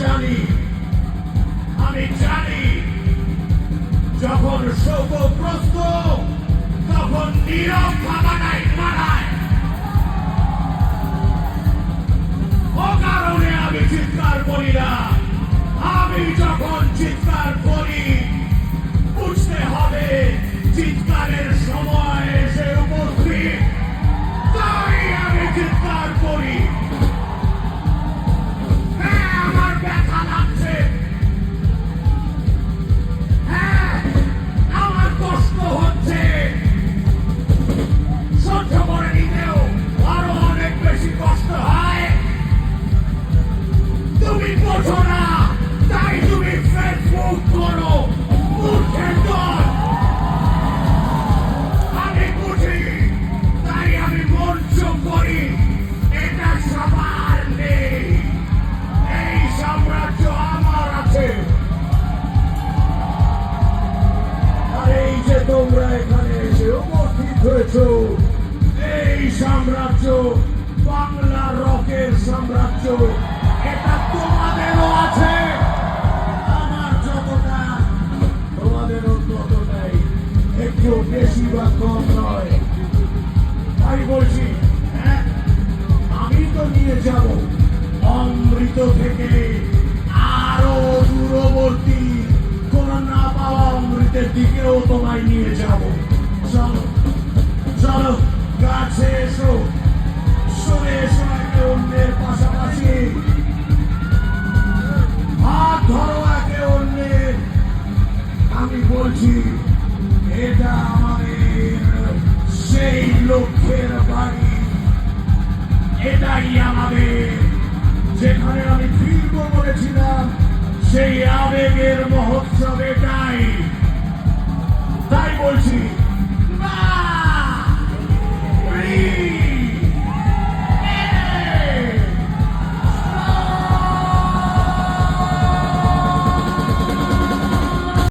জানি, আমি জানি যখন শোকগ্রস্ত তখন নীরব থাকাটাই মানায়। ও কারণে আমি চিৎকার করি না। আমি যখন চিৎকার করি বুঝতে হবে চিৎকারের সময় এসে উপস্থিত, তাই আমি চিৎকার করি। হ্যাঁ, আমার ব্যথা লাগছে, হ্যাঁ আমার কষ্ট হচ্ছে, সহ্য করে নিতেও আরো অনেক বেশি কষ্ট হয়। তুমি বোঝো না, তাই তুমি ফেসবুক করো মূর্খের দল। আমি বুঝি, তাই আমি মঞ্চ করি। এটা সবার নেই, এই সাম্রাজ্য আমার আছে। আর এই যে তোমরা এখানে এসে উপস্থিত হয়েছ, এই সাম্রাজ্য বাংলা রকের সাম্রাজ্য, এটা তোমাদেরও আছে। আমার যতটা তোমাদেরও ততটাই, একটু বেশি বা কম নয়। তাই বলছি, হ্যাঁ আমি তো নিয়ে যাব অমৃত থেকে আরো দূরবর্তী কোন না পাওয়া অমৃতের দিকেও তোমায় নিয়ে যাব। চলো চলো, কাছে এসো, সরে এসো একে অন্যের পাশাপাশি, হাত ধরো একে অন্যের। আমি বলছি, এটা আমাদের সেই লক্ষ্যের বাড়ি, এটাই আমাদের যেখানে আমি ফিরবো বলেছিলাম, সেই আবেগের মহৎ